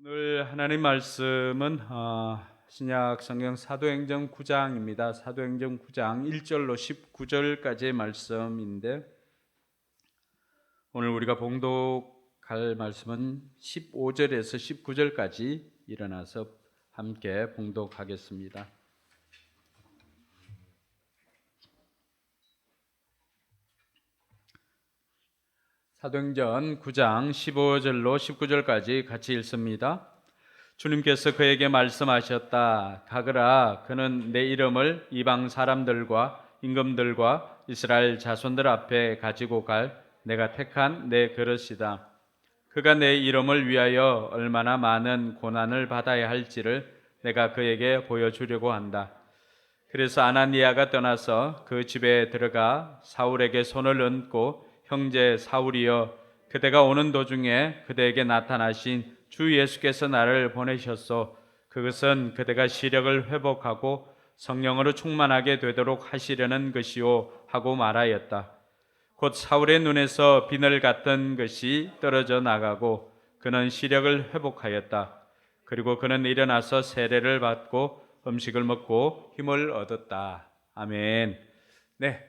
오늘 하나님 말씀은 신약 성경 사도행전 9장입니다. 사도행전 9장 1절로 19절까지의 말씀인데 오늘 우리가 봉독할 말씀은 15절에서 19절까지 일어나서 함께 봉독하겠습니다. 사도행전 9장 15절로 19절까지 같이 읽습니다. 주님께서 그에게 말씀하셨다. 가거라. 그는 내 이름을 이방 사람들과 임금들과 이스라엘 자손들 앞에 가지고 갈 내가 택한 내 그릇이다. 그가 내 이름을 위하여 얼마나 많은 고난을 받아야 할지를 내가 그에게 보여주려고 한다. 그래서 아나니아가 떠나서 그 집에 들어가 사울에게 손을 얹고 형제 사울이여, 그대가 오는 도중에 그대에게 나타나신 주 예수께서 나를 보내셨소. 그것은 그대가 시력을 회복하고 성령으로 충만하게 되도록 하시려는 것이요 하고 말하였다. 곧 사울의 눈에서 비늘 같은 것이 떨어져 나가고 그는 시력을 회복하였다. 그리고 그는 일어나서 세례를 받고 음식을 먹고 힘을 얻었다. 아멘. 네,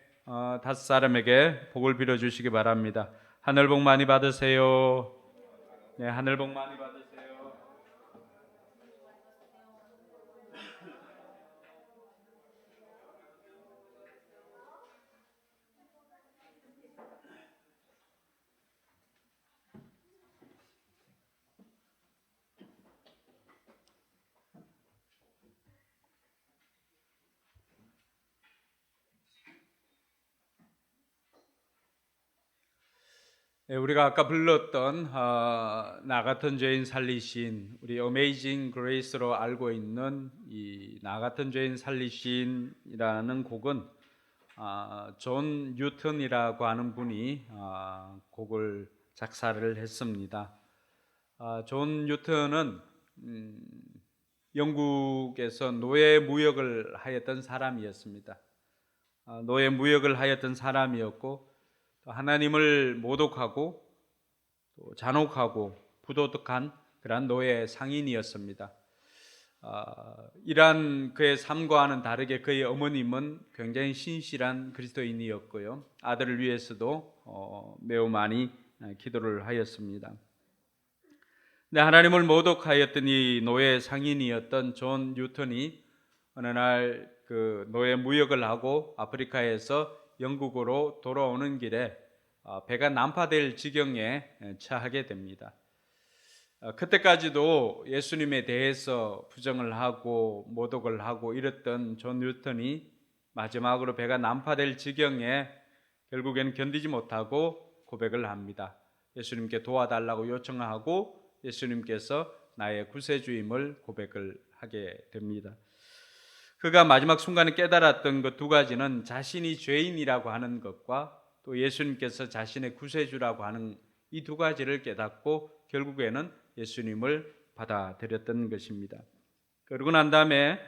다섯 사람에게 복을 빌어주시기 바랍니다. 하늘 복 많이 받으세요. 네, 하늘 복 많이 받으세요. 네, 우리가 아까 불렀던 나 같은 죄인 살리신, 우리 어메이징 그레이스로 알고 있는 이 나 같은 죄인 살리신이라는 곡은 존 뉴턴이라고 하는 분이 곡을 작사를 했습니다. 존 뉴턴은 영국에서 노예 무역을 하였던 사람이었습니다. 노예 무역을 하였던 사람이었고 하나님을 모독하고 또 잔혹하고 부도덕한 그러한 노예 상인이었습니다. 이러한 그의 삶과는 다르게 그의 어머님은 굉장히 신실한 그리스도인이었고요. 아들을 위해서도 매우 많이 기도를 하였습니다. 근데 하나님을 모독하였던 이 노예 상인이었던 존 뉴턴이 어느 날 그 노예 무역을 하고 아프리카에서 영국으로 돌아오는 길에 배가 난파될 지경에 처하게 됩니다. 그때까지도 예수님에 대해서 부정을 하고 모독을 하고 이랬던 존 뉴턴이 마지막으로 배가 난파될 지경에 결국에는 견디지 못하고 고백을 합니다. 예수님께 도와달라고 요청하고 예수님께서 나의 구세주임을 고백을 하게 됩니다. 그가 마지막 순간에 깨달았던 그 두 가지는 자신이 죄인이라고 하는 것과 또 예수님께서 자신의 구세주라고 하는 이 두 가지를 깨닫고 결국에는 예수님을 받아들였던 것입니다. 그러고 난 다음에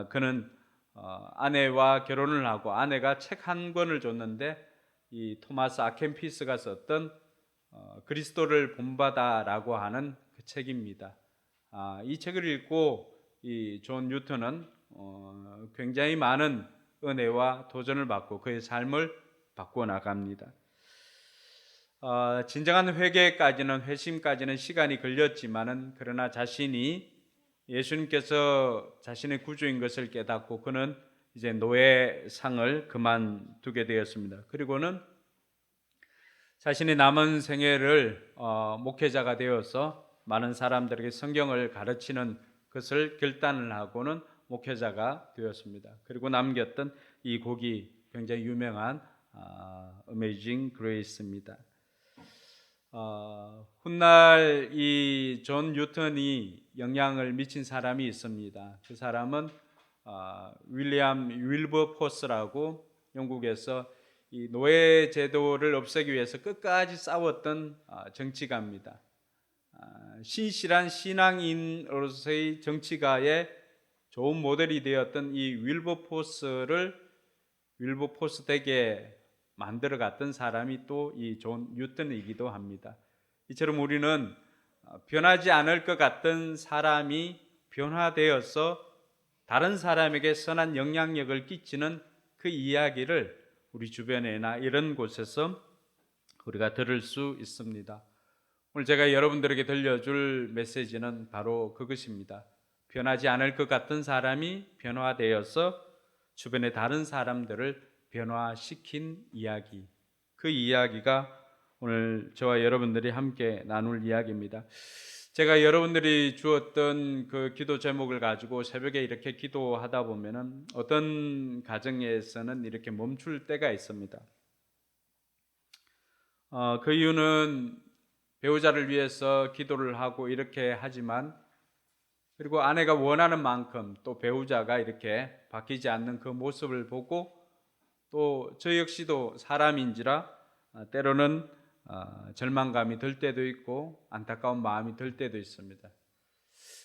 그는 아내와 결혼을 하고 아내가 책 한 권을 줬는데 이 토마스 아켄피스가 썼던 그리스도를 본받아라고 하는 그 책입니다. 이 책을 읽고 이 존 뉴턴은 굉장히 많은 은혜와 도전을 받고 그의 삶을 바꾸어 나갑니다. 진정한 회개까지는 회심까지는 시간이 걸렸지만은 그러나 자신이 예수님께서 자신의 구주인 것을 깨닫고 그는 이제 노예상을 그만두게 되었습니다. 그리고는 자신의 남은 생애를 목회자가 되어서 많은 사람들에게 성경을 가르치는 것을 결단을 하고는 목회자가 되었습니다. 그리고 남겼던 이 곡이 굉장히 유명한 Amazing Grace입니다. 훗날 이 존 뉴턴이 영향을 미친 사람이 있습니다. 그 사람은 윌리엄 윌버포스라고 영국에서 이 노예 제도를 없애기 위해서 끝까지 싸웠던 정치가입니다. 신실한 신앙인으로서의 정치가의 좋은 모델이 되었던 이 윌버포스를 윌버포스 되게 만들어 갔던 사람이 또 이 존 뉴턴이기도 합니다. 이처럼 우리는 변하지 않을 것 같던 사람이 변화되어서 다른 사람에게 선한 영향력을 끼치는 그 이야기를 우리 주변에나 이런 곳에서 우리가 들을 수 있습니다. 오늘 제가 여러분들에게 들려줄 메시지는 바로 그것입니다. 변하지 않을 것 같은 사람이 변화되어서 주변의 다른 사람들을 변화시킨 이야기, 그 이야기가 오늘 저와 여러분들이 함께 나눌 이야기입니다. 제가 여러분들이 주었던 그 기도 제목을 가지고 새벽에 이렇게 기도하다 보면은 어떤 가정에서는 이렇게 멈출 때가 있습니다. 그 이유는 배우자를 위해서 기도를 하고 이렇게 하지만, 그리고 아내가 원하는 만큼 또 배우자가 이렇게 바뀌지 않는 그 모습을 보고 또 저 역시도 사람인지라 때로는 절망감이 들 때도 있고 안타까운 마음이 들 때도 있습니다.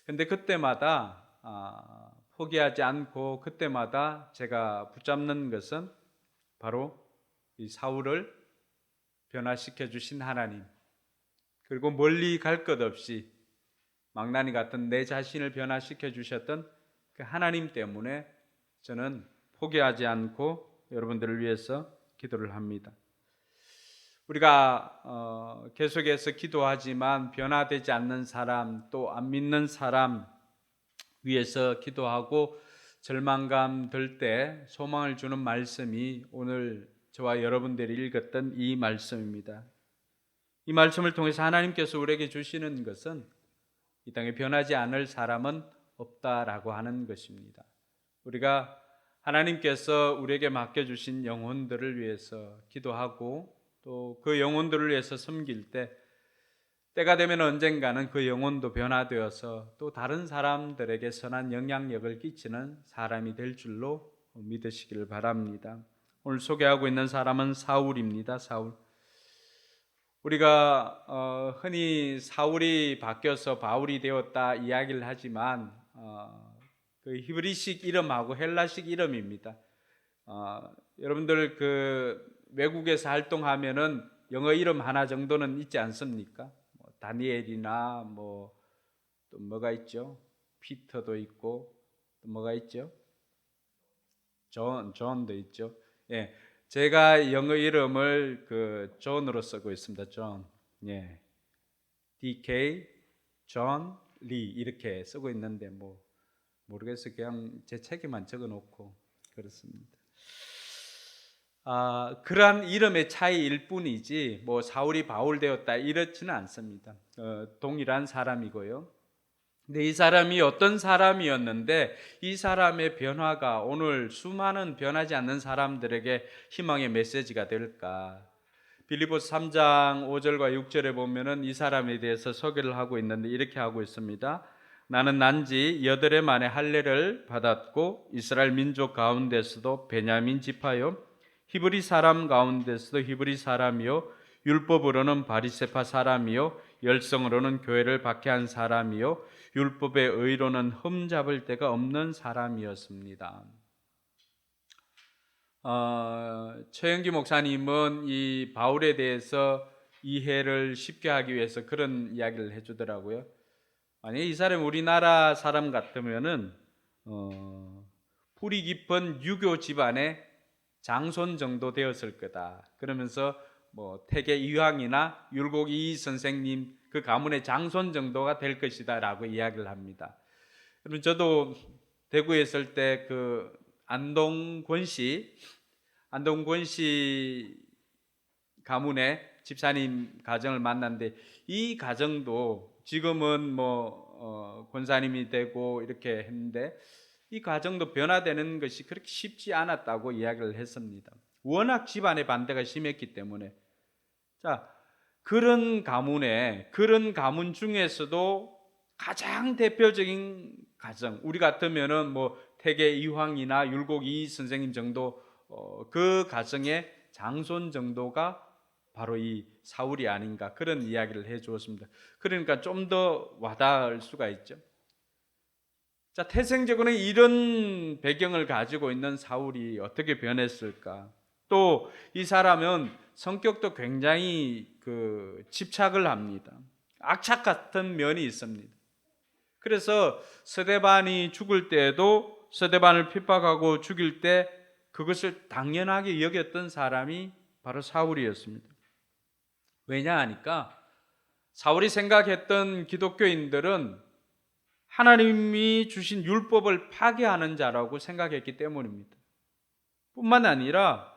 그런데 그때마다 포기하지 않고 그때마다 제가 붙잡는 것은 바로 이 사울을 변화시켜 주신 하나님, 그리고 멀리 갈 것 없이 망나니 같은 내 자신을 변화시켜 주셨던 그 하나님 때문에 저는 포기하지 않고 여러분들을 위해서 기도를 합니다. 우리가 계속해서 기도하지만 변화되지 않는 사람, 또 안 믿는 사람 위해서 기도하고 절망감 들 때 소망을 주는 말씀이 오늘 저와 여러분들이 읽었던 이 말씀입니다. 이 말씀을 통해서 하나님께서 우리에게 주시는 것은 이 땅에 변하지 않을 사람은 없다라고 하는 것입니다. 우리가 하나님께서 우리에게 맡겨주신 영혼들을 위해서 기도하고 또 그 영혼들을 위해서 섬길 때, 때가 되면 언젠가는 그 영혼도 변화되어서 또 다른 사람들에게 선한 영향력을 끼치는 사람이 될 줄로 믿으시기를 바랍니다. 오늘 소개하고 있는 사람은 사울입니다. 사울. 우리가 흔히 사울이 바뀌어서 바울이 되었다 이야기를 하지만 그 히브리식 이름하고 헬라식 이름입니다. 여러분들 그 외국에서 활동하면은 영어 이름 하나 정도는 있지 않습니까? 다니엘이나 또 뭐가 있죠? 피터도 있고 또 뭐가 있죠? 존도 있죠. 예. 제가 영어 이름을 그 존으로 쓰고 있습니다. 존. 예. DK 존 리 이렇게 쓰고 있는데 모르겠어요. 그냥 제 책에만 적어 놓고 그렇습니다. 그러한 이름의 차이일 뿐이지 사울이 바울 되었다 이렇지는 않습니다. 동일한 사람이고요. 근데 이 사람이 어떤 사람이었는데 이 사람의 변화가 오늘 수많은 변하지 않는 사람들에게 희망의 메시지가 될까? 빌립보서 3장 5절과 6절에 보면은 이 사람에 대해서 소개를 하고 있는데 이렇게 하고 있습니다. 나는 난지 8해 만에 할례를 받았고 이스라엘 민족 가운데서도 베냐민 지파요 히브리 사람 가운데서도 히브리 사람이요 율법으로는 바리새파 사람이요 열성으로는 교회를 박해한 사람이요 율법의 의로는 흠잡을 데가 없는 사람이었습니다. 최영기 목사님은 이 바울에 대해서 이해를 쉽게 하기 위해서 그런 이야기를 해주더라고요. 만약에 이 사람이 우리나라 사람 같으면은 뿌리 깊은 유교 집안의 장손 정도 되었을 거다. 그러면서 태계 이황이나 율곡 이 선생님 그 가문의 장손 정도가 될 것이다라고 이야기를 합니다. 여러분 저도 대구에 있을 때 그 안동권 씨 가문의 집사님 가정을 만났는데 이 가정도 지금은 권사님이 되고 이렇게 했는데 이 가정도 변화되는 것이 그렇게 쉽지 않았다고 이야기를 했습니다. 워낙 집안의 반대가 심했기 때문에. 자, 그런 가문 중에서도 가장 대표적인 가정, 우리 같으면은 태계 이황이나 율곡 이 선생님 정도 그 가정의 장손 정도가 바로 이 사울이 아닌가 그런 이야기를 해 주었습니다. 그러니까 좀 더 와닿을 수가 있죠. 자, 태생적으로 이런 배경을 가지고 있는 사울이 어떻게 변했을까? 또 이 사람은 성격도 굉장히 집착을 합니다. 악착 같은 면이 있습니다. 그래서 스데반이 죽을 때에도 스데반을 핍박하고 죽일 때 그것을 당연하게 여겼던 사람이 바로 사울이었습니다. 왜냐 하니까 사울이 생각했던 기독교인들은 하나님이 주신 율법을 파괴하는 자라고 생각했기 때문입니다. 뿐만 아니라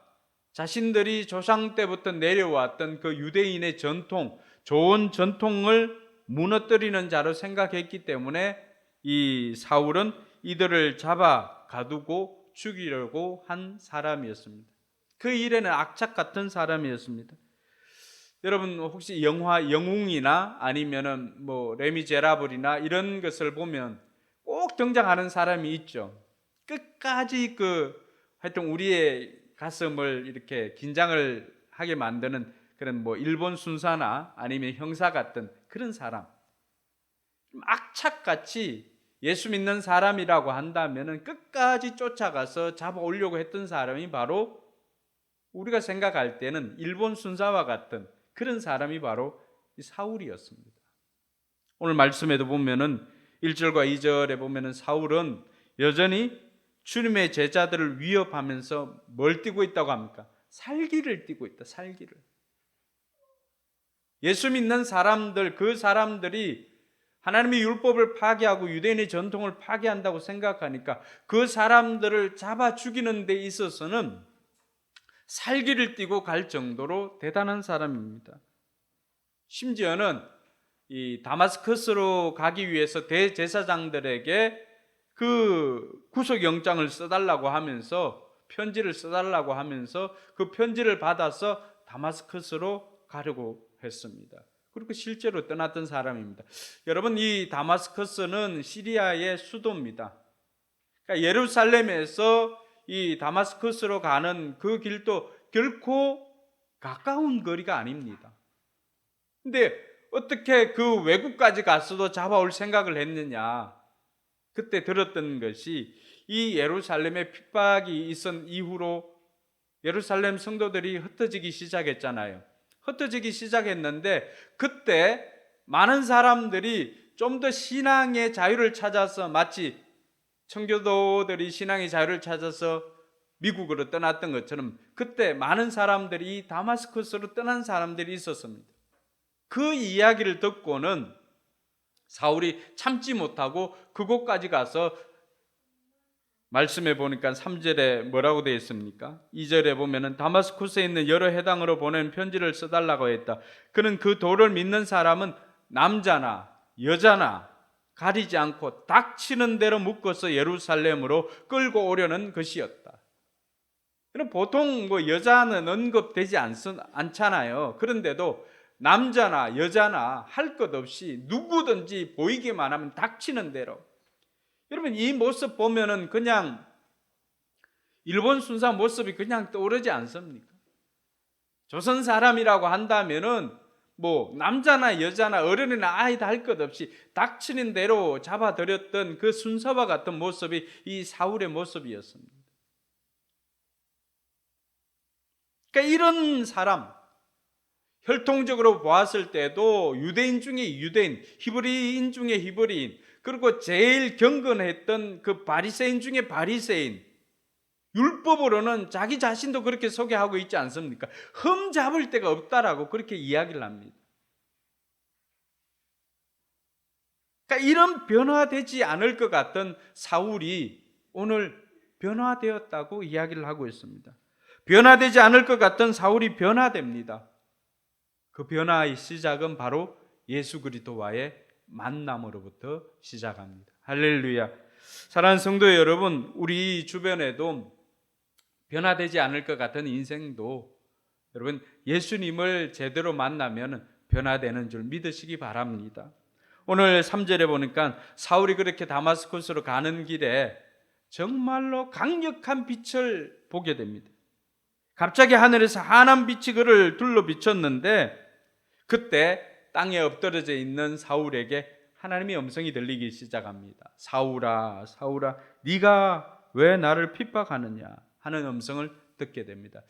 자신들이 조상 때부터 내려왔던 그 유대인의 전통, 좋은 전통을 무너뜨리는 자로 생각했기 때문에 이 사울은 이들을 잡아 가두고 죽이려고 한 사람이었습니다. 그 일에는 악착 같은 사람이었습니다. 여러분 혹시 영화 영웅이나 아니면은 뭐 레미제라블이나 이런 것을 보면 꼭 등장하는 사람이 있죠. 끝까지 하여튼 우리의 가슴을 이렇게 긴장을 하게 만드는 그런 뭐 일본 순사나 아니면 형사 같은 그런 사람. 악착같이 예수 믿는 사람이라고 한다면은 끝까지 쫓아가서 잡아오려고 했던 사람이 바로 우리가 생각할 때는 일본 순사와 같은 그런 사람이 바로 사울이었습니다. 오늘 말씀에도 보면은 1절과 2절에 보면은 사울은 여전히 주님의 제자들을 위협하면서 뭘 띠고 있다고 합니까? 살기를 띠고 있다. 살기를. 예수 믿는 사람들, 그 사람들이 하나님의 율법을 파괴하고 유대인의 전통을 파괴한다고 생각하니까 그 사람들을 잡아 죽이는 데 있어서는 살기를 띠고 갈 정도로 대단한 사람입니다. 심지어는 이 다마스커스로 가기 위해서 대제사장들에게 그 구속영장을 써달라고 하면서 편지를 써달라고 하면서 그 편지를 받아서 다마스커스로 가려고 했습니다. 그리고 실제로 떠났던 사람입니다. 여러분 이 다마스커스는 시리아의 수도입니다. 그러니까 예루살렘에서 이 다마스커스로 가는 그 길도 결코 가까운 거리가 아닙니다. 근데 어떻게 그 외국까지 갔어도 잡아올 생각을 했느냐? 그때 들었던 것이 이 예루살렘에 핍박이 있은 이후로 예루살렘 성도들이 흩어지기 시작했잖아요. 흩어지기 시작했는데 그때 많은 사람들이 좀 더 신앙의 자유를 찾아서 마치 청교도들이 신앙의 자유를 찾아서 미국으로 떠났던 것처럼 그때 많은 사람들이 이 다마스커스로 떠난 사람들이 있었습니다. 그 이야기를 듣고는 사울이 참지 못하고 그곳까지 가서 말씀해 보니까 3절에 뭐라고 되어 있습니까? 2절에 보면은 다마스쿠스에 있는 여러 해당으로 보낸 편지를 써달라고 했다. 그는 그 도를 믿는 사람은 남자나 여자나 가리지 않고 닥치는 대로 묶어서 예루살렘으로 끌고 오려는 것이었다. 보통 뭐 여자는 언급되지 않잖아요. 그런데도 남자나 여자나 할 것 없이 누구든지 보이기만 하면 닥치는 대로. 여러분 이 모습 보면은 그냥 일본 순사 모습이 그냥 떠오르지 않습니까? 조선 사람이라고 한다면은 뭐 남자나 여자나 어른이나 아이다 할 것 없이 닥치는 대로 잡아들였던 그 순서와 같은 모습이 이 사울의 모습이었습니다. 그러니까 이런 사람, 혈통적으로 보았을 때도 유대인 중에 유대인, 히브리인 중에 히브리인, 그리고 제일 경건했던 그 바리새인 중에 바리새인, 율법으로는 자기 자신도 그렇게 소개하고 있지 않습니까? 흠 잡을 데가 없다라고 그렇게 이야기를 합니다. 그러니까 이런 변화되지 않을 것 같던 사울이 오늘 변화되었다고 이야기를 하고 있습니다. 변화되지 않을 것 같던 사울이 변화됩니다. 그 변화의 시작은 바로 예수 그리스도와의 만남으로부터 시작합니다. 할렐루야. 사랑하는 성도 여러분, 우리 주변에도 변화되지 않을 것 같은 인생도 여러분 예수님을 제대로 만나면 변화되는 줄 믿으시기 바랍니다. 오늘 3절에 보니까 사울이 그렇게 다마스커스로 가는 길에 정말로 강력한 빛을 보게 됩니다. 갑자기 하늘에서 환한 빛이 그를 둘러 비쳤는데 그때 땅에 엎드러져 있는 사울에게 하나님의 음성이 들리기 시작합니다. 사울아, 사울아, 네가 왜 나를 핍박하느냐 하는 음성을 듣게 됩니다.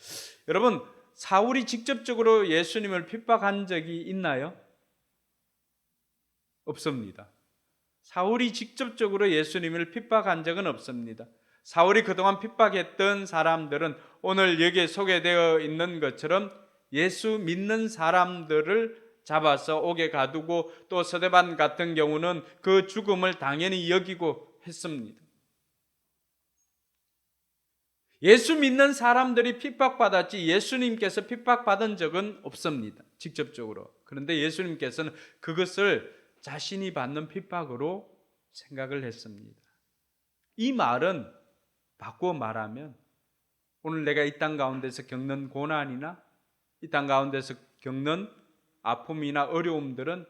여러분, 사울이 직접적으로 예수님을 핍박한 적이 있나요? 없습니다. 사울이 직접적으로 예수님을 핍박한 적은 없습니다. 사울이 그동안 핍박했던 사람들은 오늘 여기에 소개되어 있는 것처럼 예수 믿는 사람들을 잡아서 옥에 가두고 또 스데반 같은 경우는 그 죽음을 당연히 여기고 했습니다. 예수 믿는 사람들이 핍박받았지 예수님께서 핍박받은 적은 없습니다. 직접적으로. 그런데 예수님께서는 그것을 자신이 받는 핍박으로 생각을 했습니다. 이 말은 바꾸어 말하면 오늘 내가 이 땅 가운데서 겪는 고난이나 이 땅 가운데서 겪는 아픔이나 어려움들은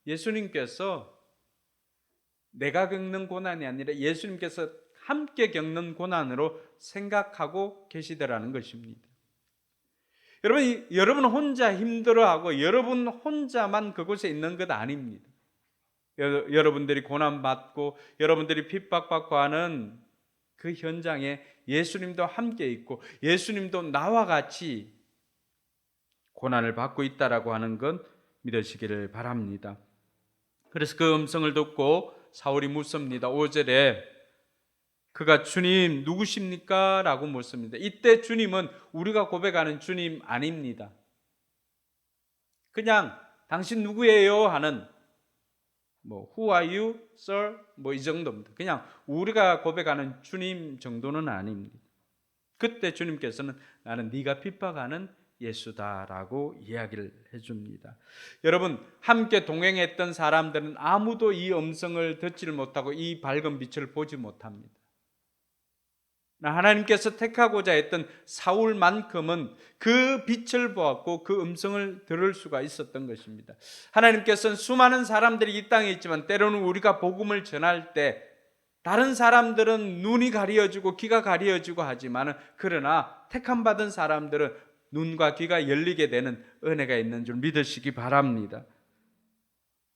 예수님께서 내가 겪는 고난이 아니라 예수님께서 함께 겪는 고난으로 생각하고 계시더라는 것입니다. 여러분 혼자 힘들어하고 여러분 혼자만 그곳에 있는 것 아닙니다. 여러분들이 고난받고 여러분들이 핍박받고 하는 그 현장에 예수님도 함께 있고 예수님도 나와 같이 고난을 받고 있다라고 하는 건 믿으시기를 바랍니다. 그래서 그 음성을 듣고 사울이 묻습니다. 5절에 그가 주님 누구십니까? 라고 묻습니다. 이때 주님은 우리가 고백하는 주님 아닙니다. 그냥 당신 누구예요? 하는 Who are you, sir? 이 정도입니다. 그냥 우리가 고백하는 주님 정도는 아닙니다. 그때 주님께서는 나는 네가 핍박하는 예수다라고 이야기를 해줍니다. 여러분 함께 동행했던 사람들은 아무도 이 음성을 듣지를 못하고 이 밝은 빛을 보지 못합니다. 하나님께서 택하고자 했던 사울만큼은 그 빛을 보았고 그 음성을 들을 수가 있었던 것입니다. 하나님께서는 수많은 사람들이 이 땅에 있지만 때로는 우리가 복음을 전할 때 다른 사람들은 눈이 가려지고 귀가 가려지고 하지만 그러나 택함 받은 사람들은 눈과 귀가 열리게 되는 은혜가 있는 줄 믿으시기 바랍니다.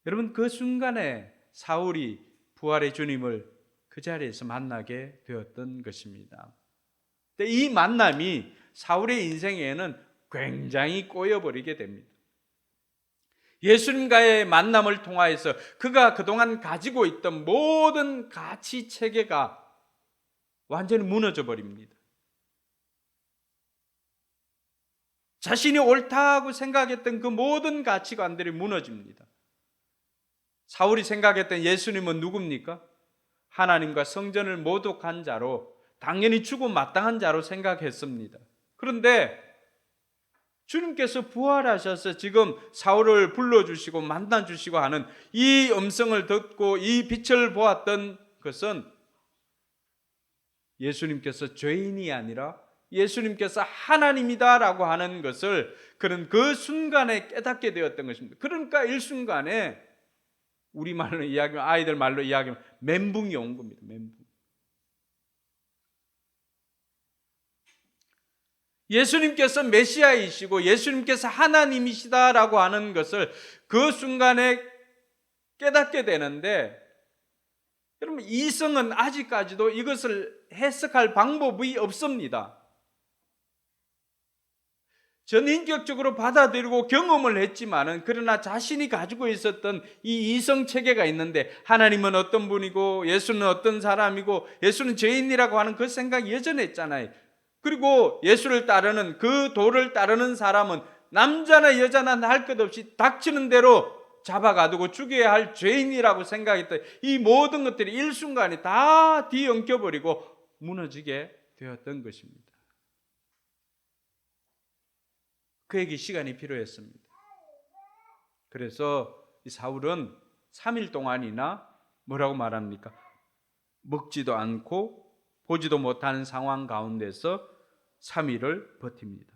여러분 그 순간에 사울이 부활의 주님을 그 자리에서 만나게 되었던 것입니다. 이 만남이 사울의 인생에는 굉장히 꼬여버리게 됩니다. 예수님과의 만남을 통하여서 그가 그동안 가지고 있던 모든 가치 체계가 완전히 무너져 버립니다. 자신이 옳다고 생각했던 그 모든 가치관들이 무너집니다. 사울이 생각했던 예수님은 누굽니까? 하나님과 성전을 모독한 자로 당연히 죽음 마땅한 자로 생각했습니다. 그런데 주님께서 부활하셔서 지금 사울을 불러주시고 만나주시고 하는 이 음성을 듣고 이 빛을 보았던 것은 예수님께서 죄인이 아니라 예수님께서 하나님이다라고 하는 것을 그는 그 순간에 깨닫게 되었던 것입니다. 그러니까 일순간에 우리말로 이야기하면 아이들 말로 이야기하면 멘붕이 온 겁니다. 멘붕. 예수님께서 메시아이시고 예수님께서 하나님이시다라고 하는 것을 그 순간에 깨닫게 되는데 여러분 이성은 아직까지도 이것을 해석할 방법이 없습니다. 전인격적으로 받아들이고 경험을 했지만은 그러나 자신이 가지고 있었던 이 이성 체계가 있는데 하나님은 어떤 분이고 예수는 어떤 사람이고 예수는 죄인이라고 하는 그 생각이 여전했잖아요. 그리고 예수를 따르는 그 도를 따르는 사람은 남자나 여자나 할 것 없이 닥치는 대로 잡아가두고 죽여야 할 죄인이라고 생각했던 이 모든 것들이 일순간에 다 뒤엉켜버리고 무너지게 되었던 것입니다. 그에게 시간이 필요했습니다. 그래서 이 사울은 3일 동안이나 뭐라고 말합니까? 먹지도 않고 보지도 못하는 상황 가운데서 3일을 버팁니다.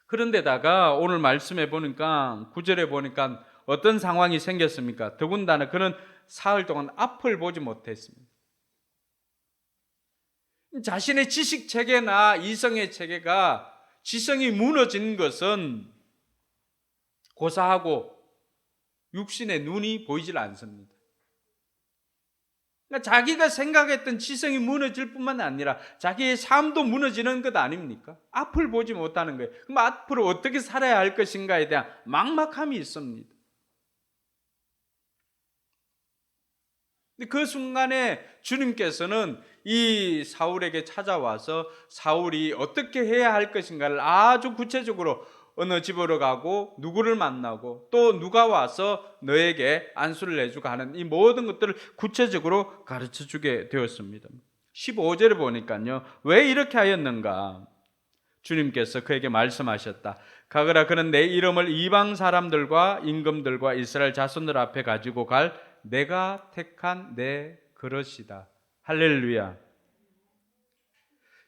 그런데다가 오늘 말씀해 보니까 9절에 보니까 어떤 상황이 생겼습니까? 더군다나 그는 사흘 동안 앞을 보지 못했습니다. 자신의 지식 체계나 이성의 체계가 지성이 무너진 것은 고사하고 육신의 눈이 보이질 않습니다. 그러니까 자기가 생각했던 지성이 무너질 뿐만 아니라 자기의 삶도 무너지는 것 아닙니까? 앞을 보지 못하는 거예요. 그럼 앞으로 어떻게 살아야 할 것인가에 대한 막막함이 있습니다. 근데 그 순간에 주님께서는 이 사울에게 찾아와서 사울이 어떻게 해야 할 것인가를 아주 구체적으로 어느 집으로 가고 누구를 만나고 또 누가 와서 너에게 안수를 내주고 하는 이 모든 것들을 구체적으로 가르쳐 주게 되었습니다. 15절에 보니까요, 왜 이렇게 하였는가? 주님께서 그에게 말씀하셨다. 가거라, 그는 내 이름을 이방 사람들과 임금들과 이스라엘 자손들 앞에 가지고 갈 내가 택한 내 그릇이다. 할렐루야.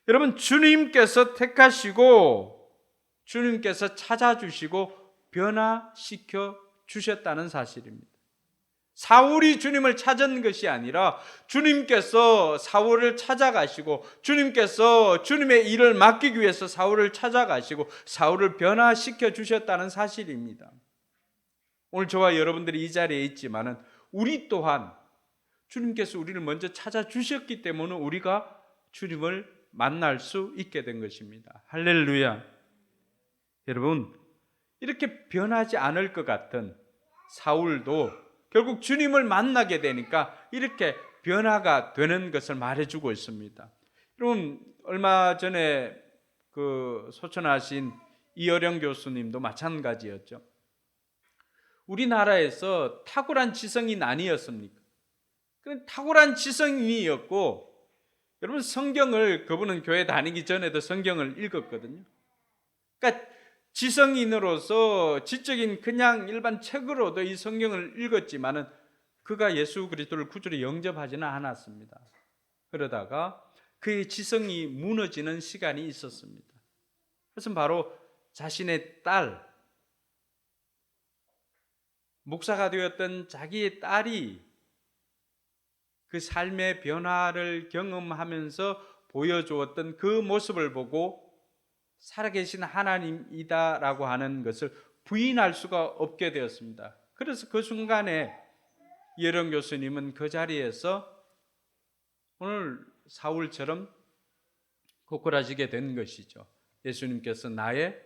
여러분, 주님께서 택하시고 주님께서 찾아주시고 변화시켜 주셨다는 사실입니다. 사울이 주님을 찾은 것이 아니라 주님께서 사울을 찾아가시고 주님께서 주님의 일을 맡기기 위해서 사울을 찾아가시고 사울을 변화시켜 주셨다는 사실입니다. 오늘 저와 여러분들이 이 자리에 있지만은 우리 또한 주님께서 우리를 먼저 찾아주셨기 때문에 우리가 주님을 만날 수 있게 된 것입니다. 할렐루야. 여러분, 이렇게 변하지 않을 것 같은 사울도 결국 주님을 만나게 되니까 이렇게 변화가 되는 것을 말해주고 있습니다. 여러분, 얼마 전에 소천하신 이어령 교수님도 마찬가지였죠. 우리나라에서 탁월한 지성인 아니었습니까? 탁월한 지성인이었고, 여러분 성경을 그분은 교회 다니기 전에도 성경을 읽었거든요. 그러니까 지성인으로서 지적인 그냥 일반 책으로도 이 성경을 읽었지만은 그가 예수 그리스도를 구주로 영접하지는 않았습니다. 그러다가 그의 지성이 무너지는 시간이 있었습니다. 그것은 바로 자신의 딸, 목사가 되었던 자기의 딸이 그 삶의 변화를 경험하면서 보여주었던 그 모습을 보고 살아계신 하나님이다라고 하는 것을 부인할 수가 없게 되었습니다. 그래서 그 순간에 이어령 교수님은 그 자리에서 오늘 사울처럼 고꾸라지게 된 것이죠. 예수님께서 나의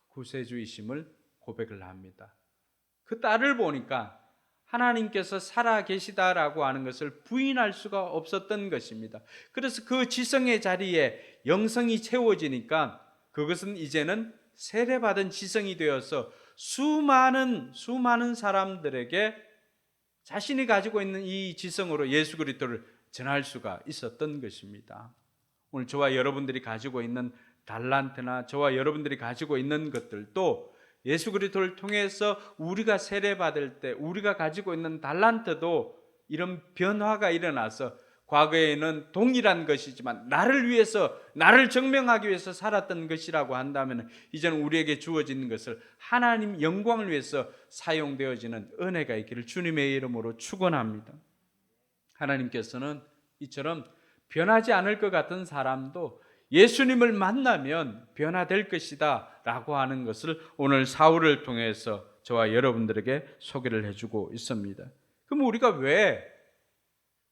구세주이심을 고백을 합니다. 그 딸을 보니까 하나님께서 살아계시다라고 하는 것을 부인할 수가 없었던 것입니다. 그래서 그 지성의 자리에 영성이 채워지니까 그것은 이제는 세례받은 지성이 되어서 수많은 사람들에게 자신이 가지고 있는 이 지성으로 예수 그리스도를 전할 수가 있었던 것입니다. 오늘 저와 여러분들이 가지고 있는 달란트나 저와 여러분들이 가지고 있는 것들도 예수 그리스도를 통해서 우리가 세례받을 때 우리가 가지고 있는 달란트도 이런 변화가 일어나서 과거에는 동일한 것이지만 나를 위해서, 나를 증명하기 위해서 살았던 것이라고 한다면 이제는 우리에게 주어지는 것을 하나님 영광을 위해서 사용되어지는 은혜가 있기를 주님의 이름으로 축원합니다. 하나님께서는 이처럼 변하지 않을 것 같은 사람도 예수님을 만나면 변화될 것이다 라고 하는 것을 오늘 사울을 통해서 저와 여러분들에게 소개를 해주고 있습니다. 그럼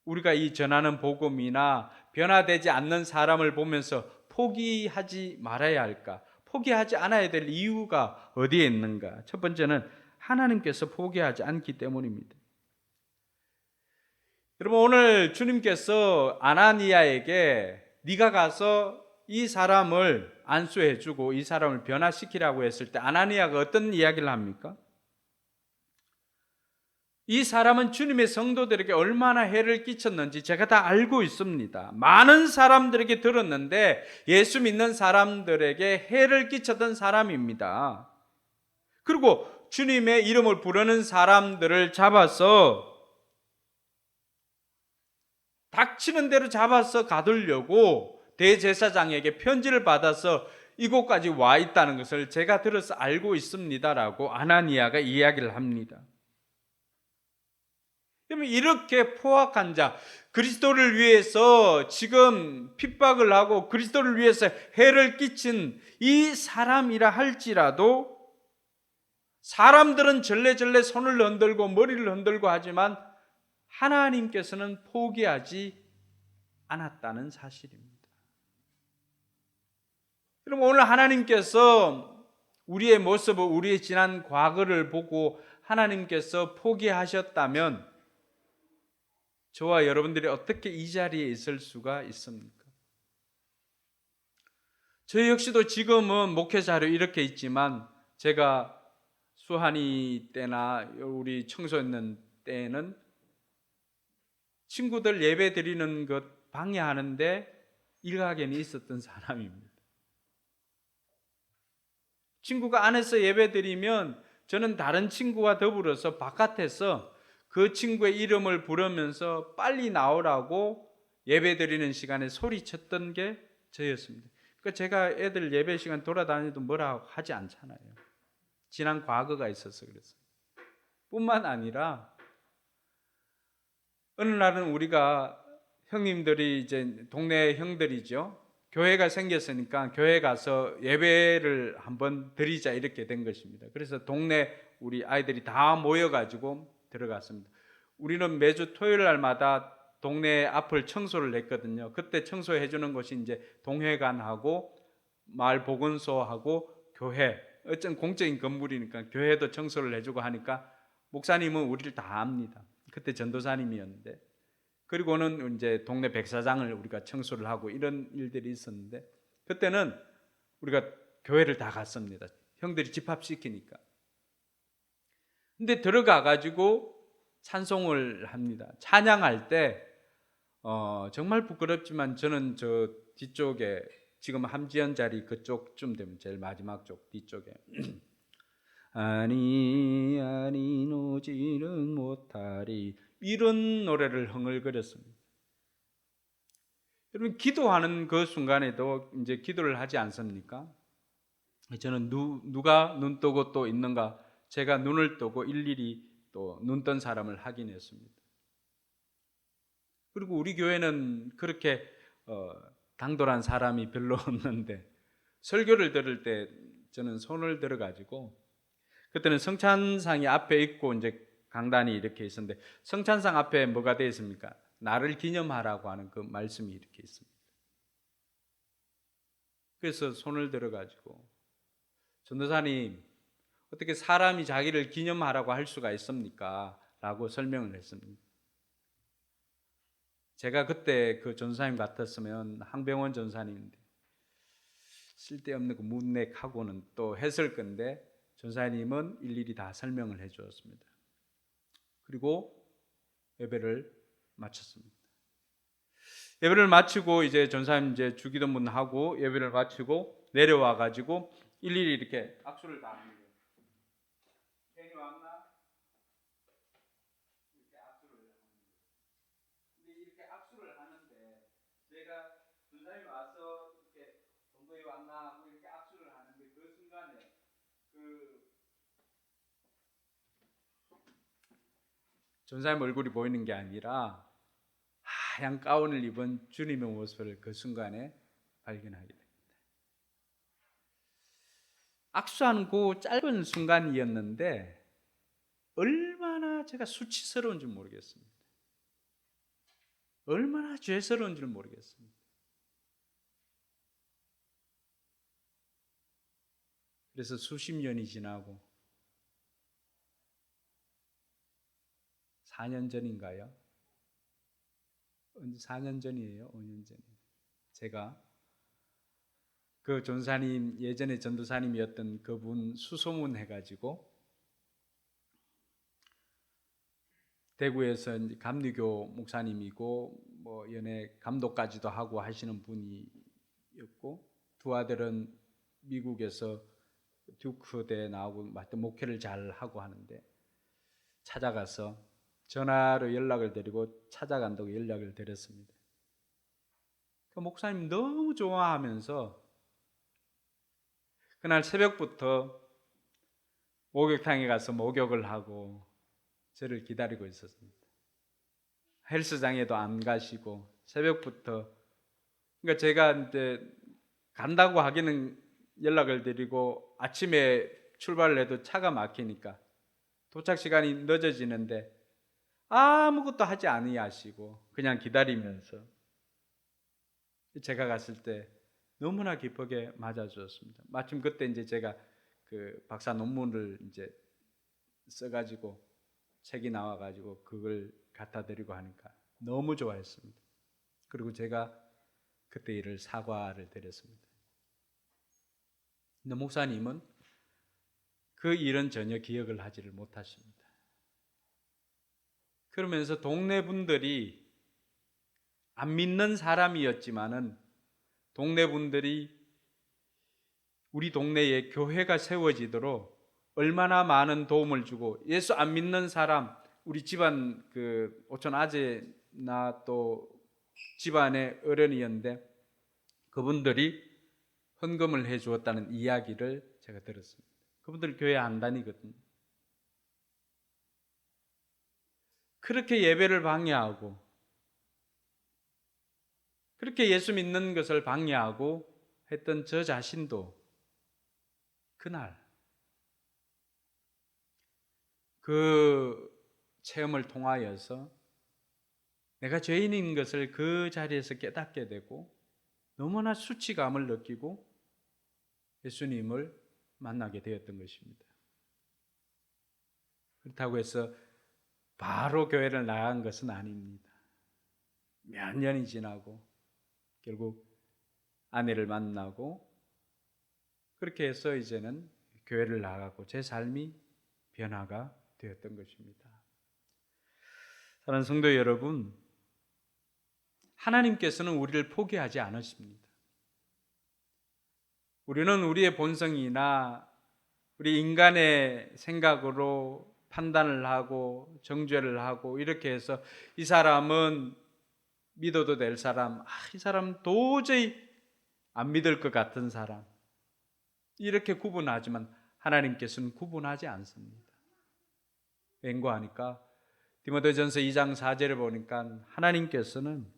우리가 이 전하는 복음이나 변화되지 않는 사람을 보면서 포기하지 말아야 할까? 포기하지 않아야 될 이유가 어디에 있는가? 첫 번째는 하나님께서 포기하지 않기 때문입니다. 여러분, 오늘 주님께서 아나니아에게 네가 가서 이 사람을 안수해주고 이 사람을 변화시키라고 했을 때 아나니아가 어떤 이야기를 합니까? 이 사람은 주님의 성도들에게 얼마나 해를 끼쳤는지 제가 다 알고 있습니다. 많은 사람들에게 들었는데 예수 믿는 사람들에게 해를 끼쳤던 사람입니다. 그리고 주님의 이름을 부르는 사람들을 잡아서 닥치는 대로 잡아서 가두려고 대제사장에게 편지를 받아서 이곳까지 와 있다는 것을 제가 들어서 알고 있습니다라고 아나니아가 이야기를 합니다. 그러면 이렇게 포악한 자, 그리스도를 위해서 지금 핍박을 하고 그리스도를 위해서 해를 끼친 이 사람이라 할지라도 사람들은 절레절레 손을 흔들고 머리를 흔들고 하지만 하나님께서는 포기하지 않았다는 사실입니다. 여러분, 오늘 하나님께서 우리의 모습을, 우리의 지난 과거를 보고 하나님께서 포기하셨다면 저와 여러분들이 어떻게 이 자리에 있을 수가 있습니까? 저 역시도 지금은 목회자로 이렇게 있지만 제가 수한이 때나 우리 청소년 때에는 친구들 예배 드리는 것 방해하는데 일가견이 있었던 사람입니다. 친구가 안에서 예배 드리면 저는 다른 친구와 더불어서 바깥에서 그 친구의 이름을 부르면서 빨리 나오라고 예배 드리는 시간에 소리쳤던 게 저였습니다. 그러니까 제가 애들 예배 시간 돌아다니도 뭐라 하지 않잖아요. 지난 과거가 있어서 그랬어요. 뿐만 아니라 어느 날은 우리가 형님들이 이제 동네 형들이죠. 교회가 생겼으니까 교회 가서 예배를 한번 드리자 이렇게 된 것입니다. 그래서 동네 우리 아이들이 다 모여가지고 들어갔습니다. 우리는 매주 토요일 날마다 동네 앞을 청소를 했거든요. 그때 청소해 주는 곳이 이제 동회관하고 마을 보건소하고 교회, 어쩐 공적인 건물이니까 교회도 청소를 해주고 하니까 목사님은 우리를 다 압니다. 그때 전도사님이었는데, 그리고는 이제 동네 백사장을 우리가 청소를 하고 이런 일들이 있었는데, 그때는 우리가 교회를 다 갔습니다. 형들이 집합시키니까. 근데 들어가 가지고 찬송을 합니다. 찬양할 때 정말 부끄럽지만 저는 저 뒤쪽에 지금 함지연 자리 그쪽쯤 되면 제일 마지막 쪽 뒤쪽에 아니 오지는 못하리 이런 노래를 흥얼거렸습니다. 여러분 기도하는 그 순간에도 이제 기도를 하지 않습니까? 저는 누가 눈 뜨고 또 있는가, 제가 눈을 뜨고 일일이 또 눈 뜬 사람을 확인했습니다. 그리고 우리 교회는 그렇게 당돌한 사람이 별로 없는데 설교를 들을 때 저는 손을 들어 가지고, 그때는 성찬상이 앞에 있고 이제 강단이 이렇게 있었는데 성찬상 앞에 뭐가 되어 있습니까? 나를 기념하라고 하는 그 말씀이 이렇게 있습니다. 그래서 손을 들어 가지고 전도사님, 어떻게 사람이 자기를 기념하라고 할 수가 있습니까? 라고 설명을 했습니다. 제가 그때 그 전사님 같았으면 항병원 전사님인데 쓸데없는 그 문맥하고는 또 했을 건데 전사님은 일일이 다 설명을 해 주었습니다. 그리고 예배를 마쳤습니다. 예배를 마치고 이제 전사님 이제 주기도문 하고 예배를 마치고 내려와 가지고 일일이 이렇게 악수를 다 합니다. 괜히 왔나? 이렇게 악수를 합니다. 근데 이렇게 악수를 하는데 제가 전사님 와서 이렇게 동거에 왔나 하고 이렇게 악수를 하는데 그 순간에 그 전사님 얼굴이 보이는 게 아니라 하얀 가운을 입은 주님의 모습을 그 순간에 발견하게 됩니다. 악수하는 그 짧은 순간이었는데 얼마나 제가 수치스러운지 모르겠습니다. 얼마나 죄스러운지 모르겠습니다. 그래서 수십 년이 지나고 4년 전인가요? 4년 전이에요? 5년 전이에요? 제가 그 전사님, 예전에 전도사님이었던 그분 수소문 해가지고 대구에서 감리교 목사님이고 뭐 연예 감독까지도 하고 하시는 분이었고, 두 아들은 미국에서 듀크대 나오고 목회를 잘 하고 하는데 찾아가서 전화로 연락을 드리고 찾아간다고 연락을 드렸습니다. 그 목사님 너무 좋아하면서 그날 새벽부터 목욕탕에 가서 목욕을 하고 저를 기다리고 있었습니다. 헬스장에도 안 가시고 새벽부터, 그러니까 제가 이제 간다고 하기는 연락을 드리고 아침에 출발을 해도 차가 막히니까 도착 시간이 늦어지는데 아무것도 하지 아니하시고 그냥 기다리면서 제가 갔을 때 너무나 기쁘게 맞아주었습니다. 마침 그때 이제 제가 그 박사 논문을 이제 써가지고 책이 나와가지고 그걸 갖다 드리고 하니까 너무 좋아했습니다. 그리고 제가 그때 일을 사과를 드렸습니다. 근데 목사님은 그 일은 전혀 기억을 하지를 못하십니다. 그러면서 동네 분들이 안 믿는 사람이었지만은 동네 분들이 우리 동네에 교회가 세워지도록 얼마나 많은 도움을 주고, 예수 안 믿는 사람, 우리 집안 그 오촌 아재나 또 집안의 어른이었는데 그분들이 헌금을 해 주었다는 이야기를 제가 들었습니다. 그분들 교회 안 다니거든요. 그렇게 예배를 방해하고, 그렇게 예수 믿는 것을 방해하고 했던 저 자신도 그날 그 체험을 통하여서 내가 죄인인 것을 그 자리에서 깨닫게 되고 너무나 수치감을 느끼고 예수님을 만나게 되었던 것입니다. 그렇다고 해서 바로 교회를 나간 것은 아닙니다. 몇 년이 지나고 결국 아내를 만나고 그렇게 해서 이제는 교회를 나가고 제 삶이 변화가 되었던 것입니다. 사랑하는 성도 여러분, 하나님께서는 우리를 포기하지 않으십니다. 우리는 우리의 본성이나 우리 인간의 생각으로 판단을 하고 정죄를 하고 이렇게 해서 이 사람은 믿어도 될 사람, 이 사람 도저히 안 믿을 것 같은 사람, 이렇게 구분하지만 하나님께서는 구분하지 않습니다. 왠가 하니까 디모데전서 2장 4절에 보니까 하나님께서는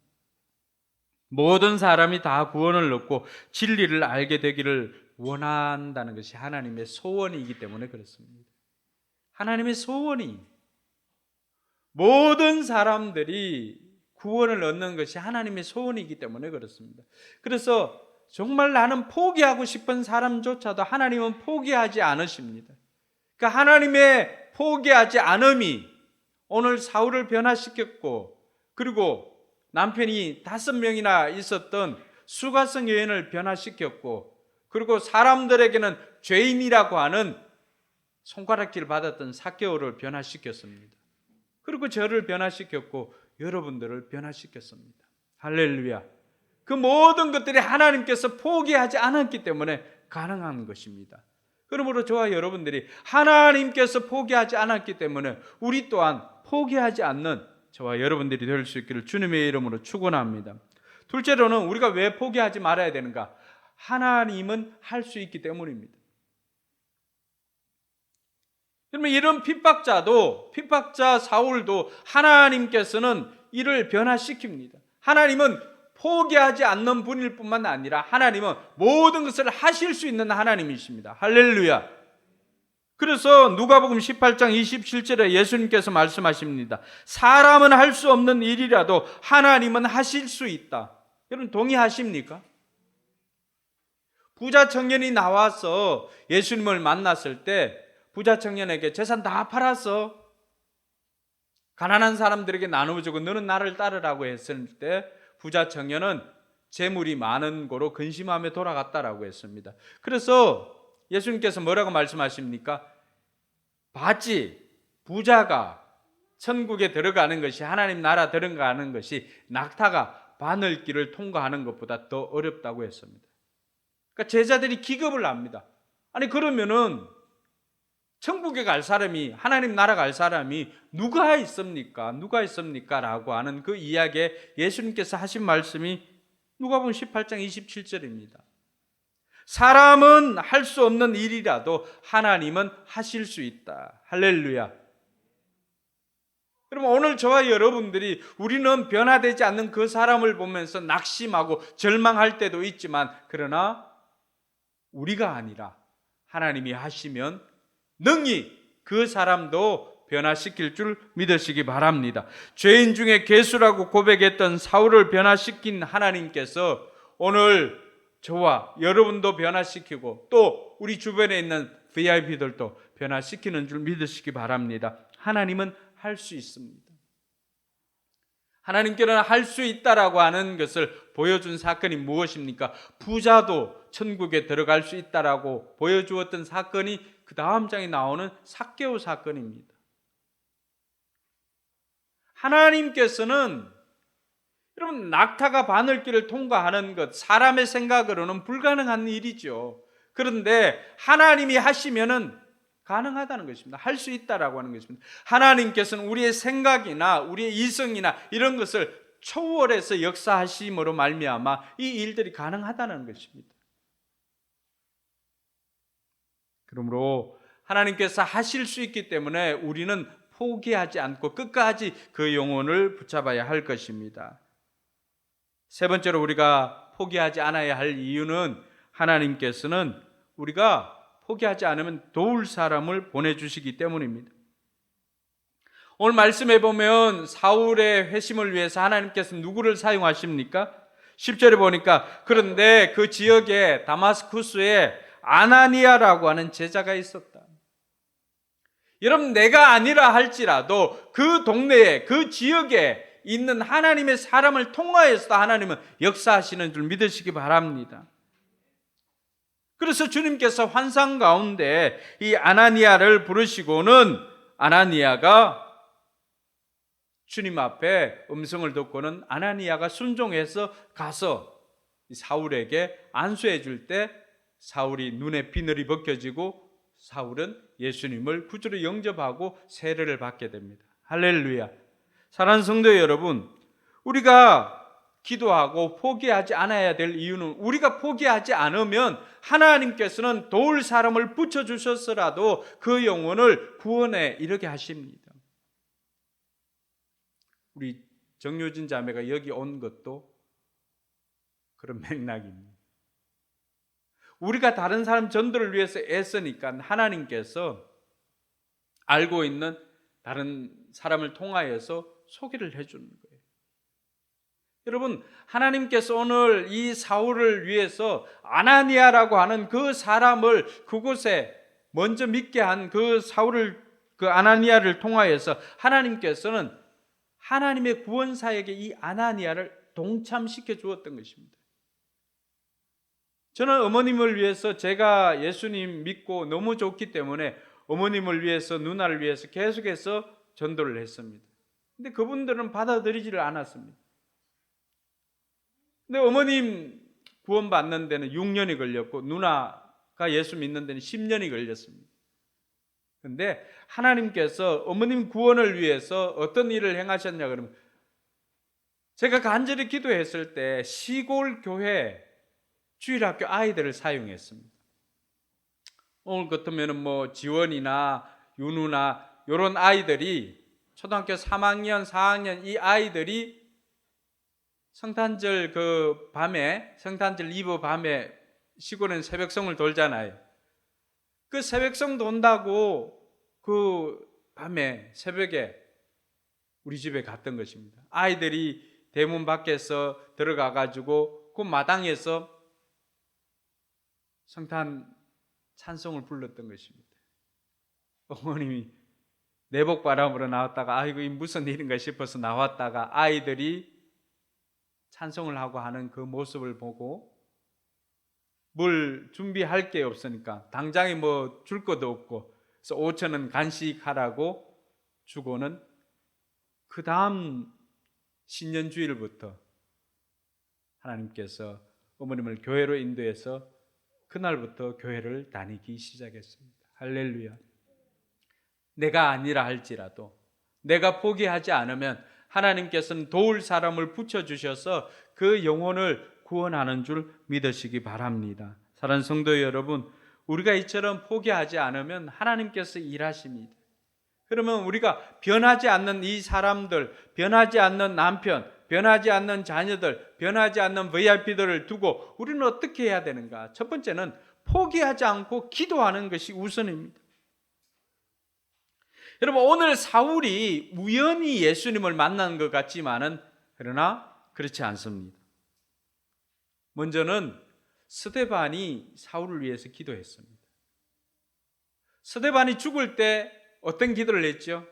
모든 사람이 다 구원을 얻고 진리를 알게 되기를 원한다는 것이 하나님의 소원이기 때문에 그렇습니다. 하나님의 소원이 모든 사람들이 구원을 얻는 것이 하나님의 소원이기 때문에 그렇습니다. 그래서 정말 나는 포기하고 싶은 사람조차도 하나님은 포기하지 않으십니다. 그러니까 하나님의 포기하지 않음이 오늘 사울을 변화시켰고, 그리고 남편이 5명이나 있었던 수가성 여인을 변화시켰고, 그리고 사람들에게는 죄인이라고 하는 손가락질을 받았던 삭개오를 변화시켰습니다. 그리고 저를 변화시켰고 여러분들을 변화시켰습니다. 할렐루야. 그 모든 것들이 하나님께서 포기하지 않았기 때문에 가능한 것입니다. 그러므로 저와 여러분들이 하나님께서 포기하지 않았기 때문에 우리 또한 포기하지 않는 저와 여러분들이 될 수 있기를 주님의 이름으로 축원합니다. 둘째로는 우리가 왜 포기하지 말아야 되는가? 하나님은 할 수 있기 때문입니다. 그러면 이런 핍박자 사울도 하나님께서는 이를 변화시킵니다. 하나님은 포기하지 않는 분일 뿐만 아니라 하나님은 모든 것을 하실 수 있는 하나님이십니다. 할렐루야. 그래서 누가복음 18장 27절에 예수님께서 말씀하십니다. 사람은 할 수 없는 일이라도 하나님은 하실 수 있다. 여러분 동의하십니까? 부자 청년이 나와서 예수님을 만났을 때 부자 청년에게 재산 다 팔아서 가난한 사람들에게 나누어주고 너는 나를 따르라고 했을 때 부자 청년은 재물이 많은 고로 근심하며 돌아갔다라고 했습니다. 그래서 예수님께서 뭐라고 말씀하십니까? 봤지? 부자가 천국에 들어가는 것이, 하나님 나라 들어가는 것이 낙타가 바늘길을 통과하는 것보다 더 어렵다고 했습니다. 그러니까 제자들이 기겁을 합니다. 아니 그러면은 천국에 갈 사람이, 하나님 나라 갈 사람이 누가 있습니까? 누가 있습니까? 라고 하는 그 이야기에 예수님께서 하신 말씀이 누가복음 18장 27절입니다. 사람은 할 수 없는 일이라도 하나님은 하실 수 있다. 할렐루야. 그럼 오늘 저와 여러분들이 우리는 변화되지 않는 그 사람을 보면서 낙심하고 절망할 때도 있지만, 그러나 우리가 아니라 하나님이 하시면 능히 그 사람도 변화시킬 줄 믿으시기 바랍니다. 죄인 중에 괴수라고 고백했던 사울을 변화시킨 하나님께서 오늘 저와 여러분도 변화시키고 또 우리 주변에 있는 VIP들도 변화시키는 줄 믿으시기 바랍니다. 하나님은 할 수 있습니다. 하나님께는 할 수 있다라고 하는 것을 보여준 사건이 무엇입니까? 부자도 천국에 들어갈 수 있다라고 보여주었던 사건이 그 다음 장에 나오는 삭개오 사건입니다. 하나님께서는 여러분, 낙타가 바늘길을 통과하는 것, 사람의 생각으로는 불가능한 일이죠. 그런데 하나님이 하시면은 가능하다는 것입니다. 할 수 있다라고 하는 것입니다. 하나님께서는 우리의 생각이나 우리의 이성이나 이런 것을 초월해서 역사하심으로 말미암아 이 일들이 가능하다는 것입니다. 그러므로 하나님께서 하실 수 있기 때문에 우리는 포기하지 않고 끝까지 그 영혼을 붙잡아야 할 것입니다. 세 번째로 우리가 포기하지 않아야 할 이유는 하나님께서는 우리가 포기하지 않으면 도울 사람을 보내주시기 때문입니다. 오늘 말씀해 보면 사울의 회심을 위해서 하나님께서 누구를 사용하십니까? 10절에 보니까 그런데 그 지역에 다마스쿠스에 아나니아라고 하는 제자가 있었다. 여러분, 내가 아니라 할지라도 그 동네에 그 지역에 있는 하나님의 사람을 통하여서 하나님은 역사하시는 줄 믿으시기 바랍니다. 그래서 주님께서 환상 가운데 이 아나니아를 부르시고는 아나니아가 주님 앞에 음성을 듣고는 아나니아가 순종해서 가서 사울에게 안수해 줄 때 사울이 눈에 비늘이 벗겨지고 사울은 예수님을 구주로 영접하고 세례를 받게 됩니다. 할렐루야. 사랑하는 성도 여러분, 우리가 기도하고 포기하지 않아야 될 이유는 우리가 포기하지 않으면 하나님께서는 도울 사람을 붙여주셨으라도 그 영혼을 구원에 이르게 하십니다. 우리 정효진 자매가 여기 온 것도 그런 맥락입니다. 우리가 다른 사람 전도를 위해서 애쓰니까 하나님께서 알고 있는 다른 사람을 통하여서 소개를 해주는 거예요. 여러분, 하나님께서 오늘 이 사울을 위해서 아나니아라고 하는 그 사람을 그곳에 먼저 믿게 한 그 사울을, 그 아나니아를 통하여서 하나님께서는 하나님의 구원사에게 이 아나니아를 동참시켜 주었던 것입니다. 저는 어머님을 위해서 제가 예수님 믿고 너무 좋기 때문에 어머님을 위해서, 누나를 위해서 계속해서 전도를 했습니다. 근데 그분들은 받아들이지를 않았습니다. 근데 어머님 구원받는 데는 6년이 걸렸고 누나가 예수 믿는 데는 10년이 걸렸습니다. 그런데 하나님께서 어머님 구원을 위해서 어떤 일을 행하셨냐 그러면 제가 간절히 기도했을 때 시골 교회 주일학교 아이들을 사용했습니다. 오늘 같으면 뭐 지원이나 윤우나 이런 아이들이 초등학교 3학년, 4학년 이 아이들이 성탄절 그 밤에, 성탄절 이브 밤에 시골은 새벽송을 돌잖아요. 그 새벽송 돈다고 그 밤에 새벽에 우리 집에 갔던 것입니다. 아이들이 대문 밖에서 들어가 가지고 그 마당에서 성탄 찬송을 불렀던 것입니다. 어머님이 내복바람으로 나왔다가 아이고 이 무슨 일인가 싶어서 나왔다가 아이들이 찬송을 하고 하는 그 모습을 보고 뭘 준비할 게 없으니까 당장에 뭐 줄 것도 없고 그래서 5,000원 간식하라고 주고는 그 다음 신년주일부터 하나님께서 어머님을 교회로 인도해서 그날부터 교회를 다니기 시작했습니다. 할렐루야. 내가 아니라 할지라도 내가 포기하지 않으면 하나님께서는 도울 사람을 붙여주셔서 그 영혼을 구원하는 줄 믿으시기 바랍니다. 사랑하는 성도 여러분, 우리가 이처럼 포기하지 않으면 하나님께서 일하십니다. 그러면 우리가 변하지 않는 이 사람들, 변하지 않는 남편, 변하지 않는 자녀들, 변하지 않는 VIP들을 두고 우리는 어떻게 해야 되는가? 첫 번째는 포기하지 않고 기도하는 것이 우선입니다. 여러분, 오늘 사울이 우연히 예수님을 만난 것 같지만은 그러나 그렇지 않습니다. 먼저는 스데반이 사울을 위해서 기도했습니다. 스데반이 죽을 때 어떤 기도를 했죠?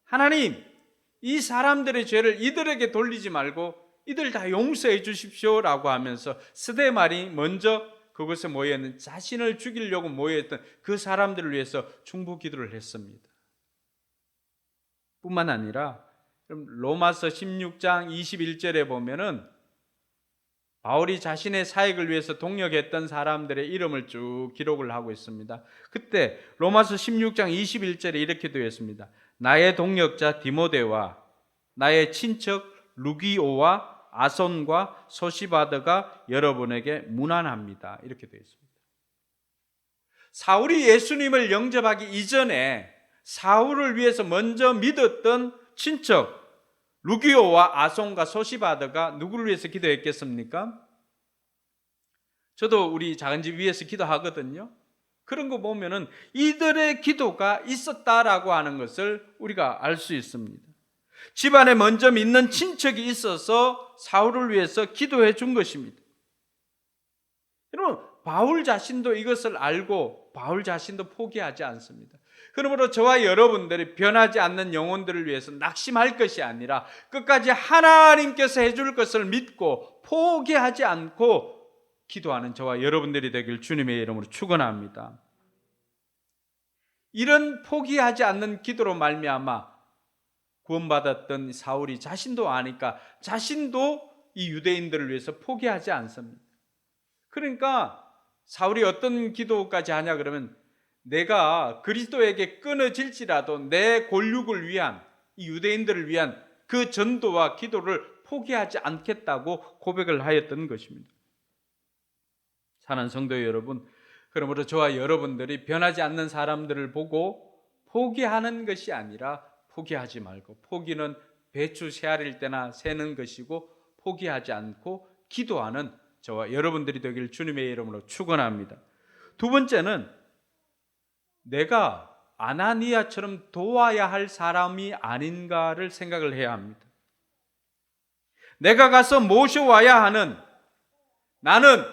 하나님, 이 사람들의 죄를 이들에게 돌리지 말고 이들 다 용서해 주십시오라고 하면서 스데반이 먼저 그곳에 모여있는 자신을 죽이려고 모여있던 그 사람들을 위해서 중보 기도를 했습니다. 뿐만 아니라 로마서 16장 21절에 보면은 바울이 자신의 사역을 위해서 동역했던 사람들의 이름을 쭉 기록을 하고 있습니다. 그때 로마서 16장 21절에 이렇게 되어 있습니다. 나의 동역자 디모데와 나의 친척 루기오와 아손과 소시바드가 여러분에게 문안합니다. 이렇게 되어 있습니다. 사울이 예수님을 영접하기 이전에 사울을 위해서 먼저 믿었던 친척 루기오와 아손과 소시바드가 누구를 위해서 기도했겠습니까? 저도 우리 작은 집 위에서 기도하거든요. 그런 거 보면은 이들의 기도가 있었다라고 하는 것을 우리가 알 수 있습니다. 집안에 먼저 믿는 친척이 있어서 사울을 위해서 기도해 준 것입니다. 여러분, 바울 자신도 이것을 알고 바울 자신도 포기하지 않습니다. 그러므로 저와 여러분들이 변하지 않는 영혼들을 위해서 낙심할 것이 아니라 끝까지 하나님께서 해줄 것을 믿고 포기하지 않고 기도하는 저와 여러분들이 되길 주님의 이름으로 축원합니다. 이런 포기하지 않는 기도로 말미암아 구원받았던 사울이 자신도 아니까 자신도 이 유대인들을 위해서 포기하지 않습니다. 그러니까 사울이 어떤 기도까지 하냐 그러면 내가 그리스도에게 끊어질지라도 내 골육을 위한 이 유대인들을 위한 그 전도와 기도를 포기하지 않겠다고 고백을 하였던 것입니다. 사랑하는 성도 여러분, 그러므로 저와 여러분들이 변하지 않는 사람들을 보고 포기하는 것이 아니라 포기하지 말고, 포기는 배추 새알일 때나 새는 것이고 포기하지 않고 기도하는 저와 여러분들이 되길 주님의 이름으로 축원합니다. 두 번째는 내가 아나니아처럼 도와야 할 사람이 아닌가를 생각을 해야 합니다. 내가 가서 모셔와야 하는, 나는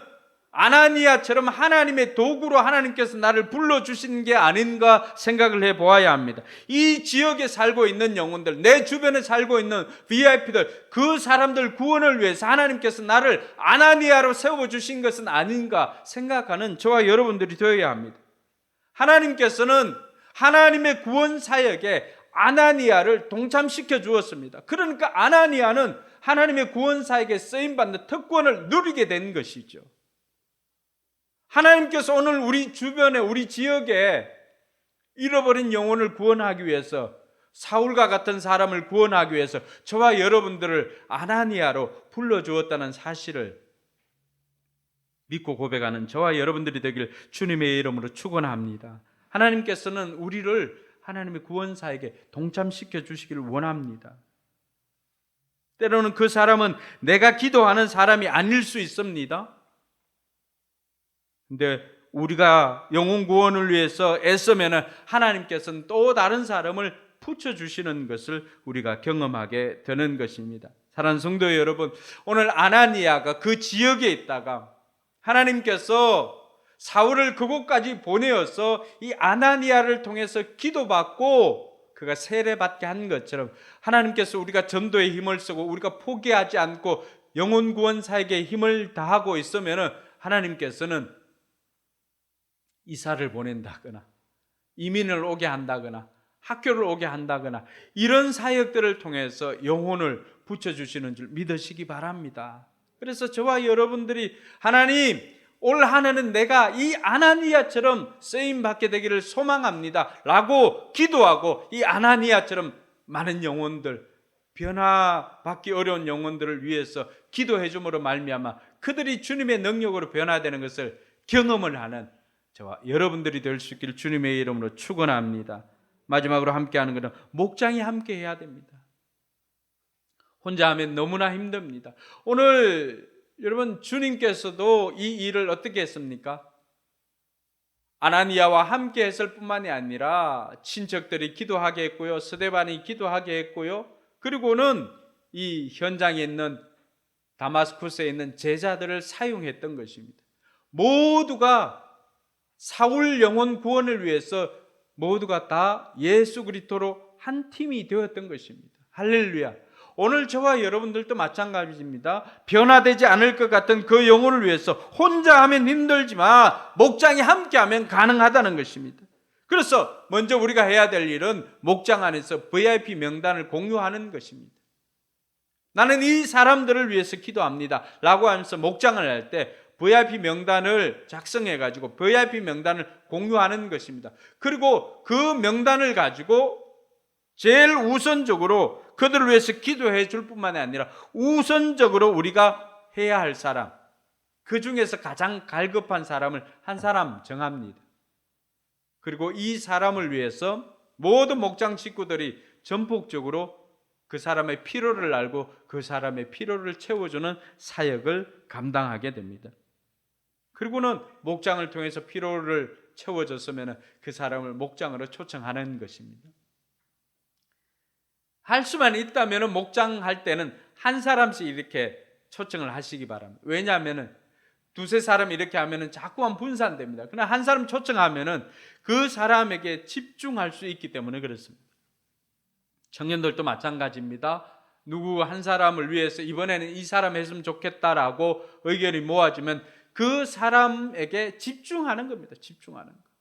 아나니아처럼 하나님의 도구로 하나님께서 나를 불러주신 게 아닌가 생각을 해보아야 합니다. 이 지역에 살고 있는 영혼들, 내 주변에 살고 있는 VIP들, 그 사람들 구원을 위해서 하나님께서 나를 아나니아로 세워주신 것은 아닌가 생각하는 저와 여러분들이 되어야 합니다. 하나님께서는 하나님의 구원 사역에 아나니아를 동참시켜 주었습니다. 그러니까 아나니아는 하나님의 구원 사역에 쓰임받는 특권을 누리게 된 것이죠. 하나님께서 오늘 우리 주변에, 우리 지역에 잃어버린 영혼을 구원하기 위해서, 사울과 같은 사람을 구원하기 위해서 저와 여러분들을 아나니아로 불러주었다는 사실을 믿고 고백하는 저와 여러분들이 되길 주님의 이름으로 축원합니다. 하나님께서는 우리를 하나님의 구원 사역에 동참시켜 주시기를 원합니다. 때로는 그 사람은 내가 기도하는 사람이 아닐 수 있습니다. 근데 우리가 영혼 구원을 위해서 애쓰면 하나님께서는 또 다른 사람을 붙여주시는 것을 우리가 경험하게 되는 것입니다. 사랑하는 성도 여러분, 오늘 아나니아가 그 지역에 있다가 하나님께서 사울을 그곳까지 보내어서 이 아나니아를 통해서 기도받고 그가 세례받게 한 것처럼 하나님께서 우리가 전도에 힘을 쓰고 우리가 포기하지 않고 영혼 구원 사역에 힘을 다하고 있으면 하나님께서는 이사를 보낸다거나 이민을 오게 한다거나 학교를 오게 한다거나 이런 사역들을 통해서 영혼을 붙여주시는 줄 믿으시기 바랍니다. 그래서 저와 여러분들이 하나님, 올 한 해는 내가 이 아나니아처럼 쓰임받게 되기를 소망합니다 라고 기도하고 이 아나니아처럼 많은 영혼들, 변화받기 어려운 영혼들을 위해서 기도해 줌으로 말미암아 그들이 주님의 능력으로 변화되는 것을 경험을 하는 저와 여러분들이 될 수 있기를 주님의 이름으로 축원합니다. 마지막으로 함께하는 것은 목장이 함께 해야 됩니다. 혼자 하면 너무나 힘듭니다. 오늘 여러분 주님께서도 이 일을 어떻게 했습니까? 아나니아와 함께 했을 뿐만이 아니라 친척들이 기도하게 했고요, 스데반이 기도하게 했고요, 그리고는 이 현장에 있는 다마스쿠스에 있는 제자들을 사용했던 것입니다. 모두가 사울 영혼 구원을 위해서 모두가 다 예수 그리스도로 한 팀이 되었던 것입니다. 할렐루야. 오늘 저와 여러분들도 마찬가지입니다. 변화되지 않을 것 같은 그 영혼을 위해서 혼자 하면 힘들지만 목장이 함께하면 가능하다는 것입니다. 그래서 먼저 우리가 해야 될 일은 목장 안에서 VIP 명단을 공유하는 것입니다. 나는 이 사람들을 위해서 기도합니다 라고 하면서 목장을 할 때 VIP 명단을 작성해 가지고 VIP 명단을 공유하는 것입니다. 그리고 그 명단을 가지고 제일 우선적으로 그들을 위해서 기도해 줄 뿐만 아니라 우선적으로 우리가 해야 할 사람, 그 중에서 가장 갈급한 사람을 한 사람 정합니다. 그리고 이 사람을 위해서 모든 목장 식구들이 전폭적으로 그 사람의 필요를 알고 그 사람의 필요를 채워주는 사역을 감당하게 됩니다. 그리고는 목장을 통해서 필요를 채워줬으면 그 사람을 목장으로 초청하는 것입니다. 할 수만 있다면 목장할 때는 한 사람씩 이렇게 초청을 하시기 바랍니다. 왜냐하면 두세 사람 이렇게 하면 자꾸만 분산됩니다. 그러나 한 사람 초청하면 그 사람에게 집중할 수 있기 때문에 그렇습니다. 청년들도 마찬가지입니다. 누구 한 사람을 위해서 이번에는 이 사람 했으면 좋겠다라고 의견이 모아지면 그 사람에게 집중하는 겁니다. 집중하는 거.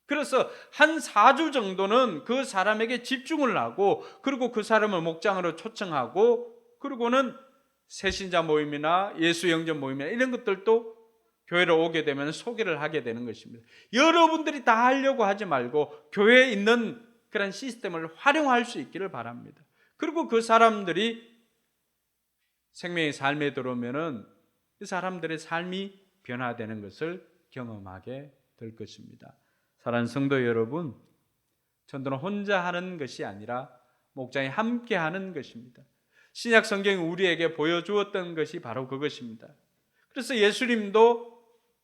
그래서 한 4주 정도는 그 사람에게 집중을 하고 그리고 그 사람을 목장으로 초청하고 그리고는 새신자 모임이나 예수 영접 모임이나 이런 것들도 교회로 오게 되면 소개를 하게 되는 것입니다. 여러분들이 다 하려고 하지 말고 교회에 있는 그런 시스템을 활용할 수 있기를 바랍니다. 그리고 그 사람들이 생명의 삶에 들어오면은 그 사람들의 삶이 변화되는 것을 경험하게 될 것입니다. 사랑하는 성도 여러분, 전도는 혼자 하는 것이 아니라 목장이 함께 하는 것입니다. 신약 성경이 우리에게 보여주었던 것이 바로 그것입니다. 그래서 예수님도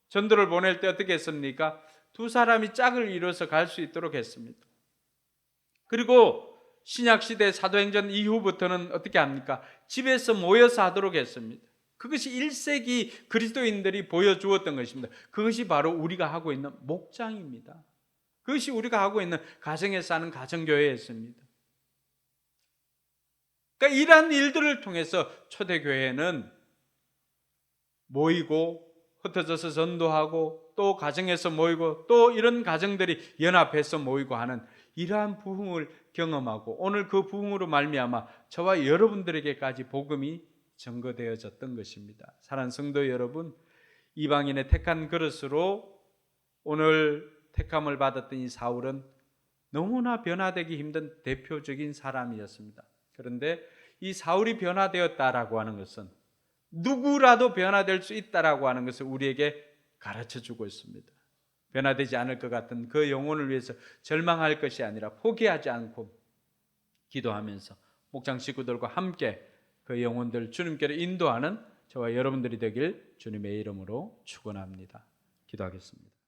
전도를 보낼 때 어떻게 했습니까? 두 사람이 짝을 이뤄서 갈 수 있도록 했습니다. 그리고 신약시대 사도행전 이후부터는 어떻게 합니까? 집에서 모여서 하도록 했습니다. 그것이 1세기 그리스도인들이 보여주었던 것입니다. 그것이 바로 우리가 하고 있는 목장입니다. 그것이 우리가 하고 있는 가정에서 하는 가정교회였습니다. 그러니까 이러한 일들을 통해서 초대교회는 모이고 흩어져서 전도하고 또 가정에서 모이고 또 이런 가정들이 연합해서 모이고 하는 이러한 부흥을 경험하고 오늘 그 부흥으로 말미암아 저와 여러분들에게까지 복음이 전거되어졌던 것입니다. 사랑하는 성도 여러분, 이방인의 택한 그릇으로 오늘 택함을 받았던 이 사울은 너무나 변화되기 힘든 대표적인 사람이었습니다. 그런데 이 사울이 변화되었다라고 하는 것은 누구라도 변화될 수 있다라고 하는 것을 우리에게 가르쳐주고 있습니다. 변화되지 않을 것 같은 그 영혼을 위해서 절망할 것이 아니라 포기하지 않고 기도하면서 목장 식구들과 함께 그 영혼들 주님께로 인도하는 저와 여러분들이 되길 주님의 이름으로 축원합니다. 기도하겠습니다.